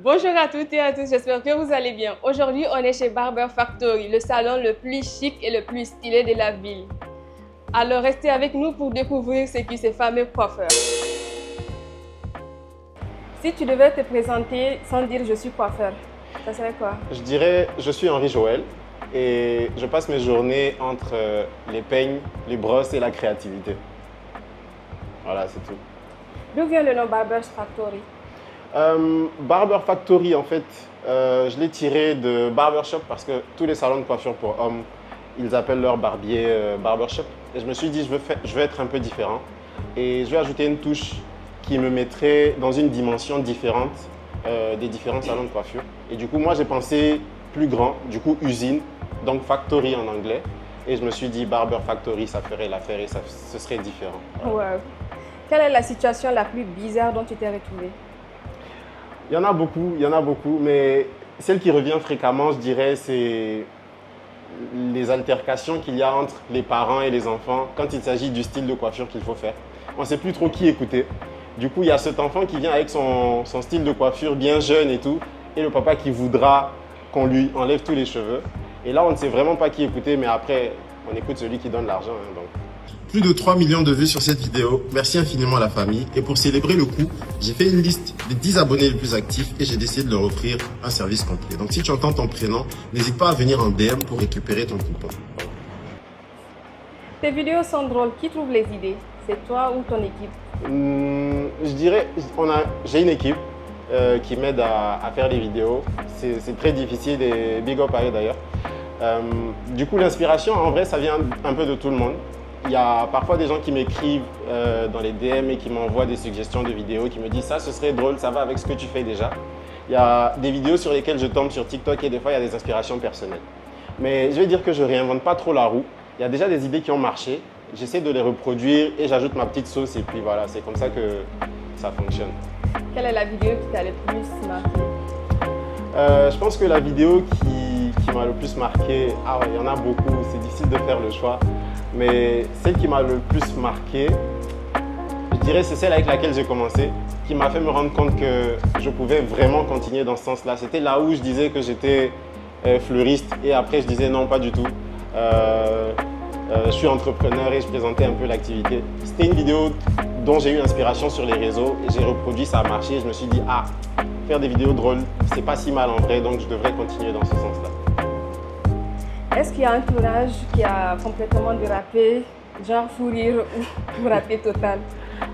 Bonjour à toutes et à tous, j'espère que vous allez bien. Aujourd'hui, on est chez Barber Factory, le salon le plus chic et le plus stylé de la ville. Alors restez avec nous pour découvrir ce qui ces fameux coiffeurs. Si tu devais te présenter sans dire je suis coiffeur, ça serait quoi? Je dirais je suis Henri Joël et je passe mes journées entre les peignes, les brosses et la créativité. Voilà, c'est tout. D'où vient le nom Barber Factory? Barber Factory, en fait, je l'ai tiré de barbershop parce que tous les salons de coiffure pour hommes, ils appellent leur barbier barbershop. Et je me suis dit, je veux être un peu différent et je vais ajouter une touche qui me mettrait dans une dimension différente des différents salons de coiffure. Et du coup, moi, j'ai pensé plus grand, du coup, usine, donc factory en anglais. Et je me suis dit, Barber Factory, ça ferait l'affaire et ce serait différent. Wow. Quelle est la situation la plus bizarre dont tu t'es retrouvé? Il y en a beaucoup, mais celle qui revient fréquemment, je dirais, c'est les altercations qu'il y a entre les parents et les enfants quand il s'agit du style de coiffure qu'il faut faire. On ne sait plus trop qui écouter. Du coup, il y a cet enfant qui vient avec son style de coiffure bien jeune et tout, et le papa qui voudra qu'on lui enlève tous les cheveux. Et là, on ne sait vraiment pas qui écouter, mais après, on écoute celui qui donne l'argent. Donc. Plus de 3 millions de vues sur cette vidéo. Merci infiniment à la famille. Et pour célébrer le coup, j'ai fait une liste des 10 abonnés les plus actifs et j'ai décidé de leur offrir un service complet. Donc si tu entends ton prénom, n'hésite pas à venir en DM pour récupérer ton coupon. Tes vidéos sont drôles. Qui trouve les idées? C'est toi ou ton équipe? Je dirais, j'ai une équipe qui m'aide à faire les vidéos. C'est très difficile et big up à eux d'ailleurs. Du coup, l'inspiration, en vrai, ça vient un peu de tout le monde. Il y a parfois des gens qui m'écrivent dans les DM et qui m'envoient des suggestions de vidéos, qui me disent ça, ce serait drôle, ça va avec ce que tu fais déjà. Il y a des vidéos sur lesquelles je tombe sur TikTok et des fois il y a des inspirations personnelles. Mais je vais dire que je ne réinvente pas trop la roue. Il y a déjà des idées qui ont marché, j'essaie de les reproduire et j'ajoute ma petite sauce et puis voilà, c'est comme ça que ça fonctionne. Quelle est la vidéo qui t'a le plus marqué? Je pense que la vidéo qui m'a le plus marqué, ah ouais, il y en a beaucoup, c'est difficile de faire le choix. Mais celle qui m'a le plus marqué, je dirais c'est celle avec laquelle j'ai commencé, qui m'a fait me rendre compte que je pouvais vraiment continuer dans ce sens-là. C'était là où je disais que j'étais fleuriste et après je disais non, pas du tout. Je suis entrepreneur et je présentais un peu l'activité. C'était une vidéo dont j'ai eu l'inspiration sur les réseaux et j'ai reproduit, ça a marché. Et je me suis dit, ah, faire des vidéos drôles, c'est pas si mal en vrai, donc je devrais continuer dans ce sens-là. Est-ce qu'il y a un tournage qui a complètement dérapé, genre fou rire ou raté total?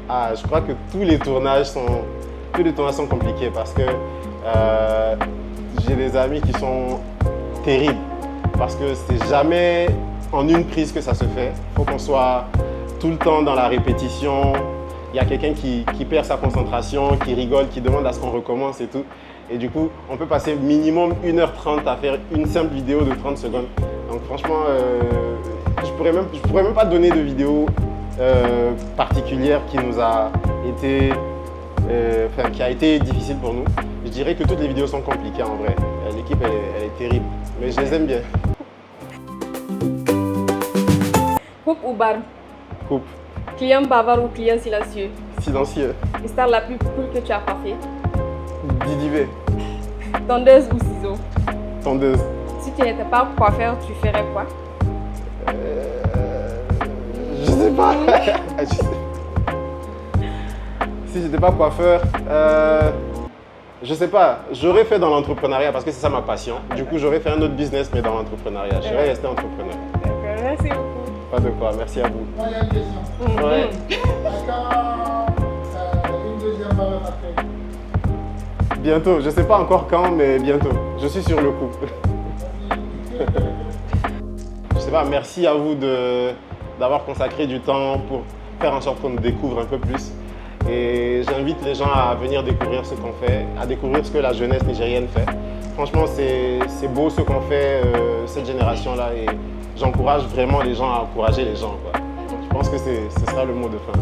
Ah, je crois que tous les tournages sont compliqués parce que j'ai des amis qui sont terribles parce que c'est jamais en une prise que ça se fait. Il faut qu'on soit tout le temps dans la répétition. Il y a quelqu'un qui perd sa concentration, qui rigole, qui demande à ce qu'on recommence et tout. Et du coup, on peut passer minimum 1h30 à faire une simple vidéo de 30 secondes. Donc franchement, je pourrais même pas donner de vidéo particulière qui nous a été, qui a été difficile pour nous. Je dirais que toutes les vidéos sont compliquées en vrai. L'équipe, elle est terrible, mais je les aime bien. Coupe ou barbe? Coupe. Client bavard ou client silencieux? Silencieux. Star la plus cool que tu as coiffée? Didi V. Tondeuse ou ciseaux? Tondeuse. Si tu n'étais pas coiffeur, tu ferais quoi? Je sais pas. Si j'étais pas coiffeur, je sais pas. J'aurais fait dans l'entrepreneuriat parce que c'est ça ma passion. Du coup, j'aurais fait un autre business, mais dans l'entrepreneuriat. Je serais resté entrepreneur. D'accord, merci beaucoup. Pas de quoi, merci à vous. Moi, il y a une question. Ouais. Une deuxième Barber Factory. Bientôt, je sais pas encore quand, mais bientôt. Je suis sur le coup. Je sais pas, merci à vous d'avoir consacré du temps pour faire en sorte qu'on nous découvre un peu plus. Et j'invite les gens à venir découvrir ce qu'on fait, à découvrir ce que la jeunesse nigérienne fait. Franchement, c'est beau ce qu'on fait, cette génération-là, et j'encourage vraiment les gens à encourager les gens, quoi. Je pense que ce sera le mot de fin.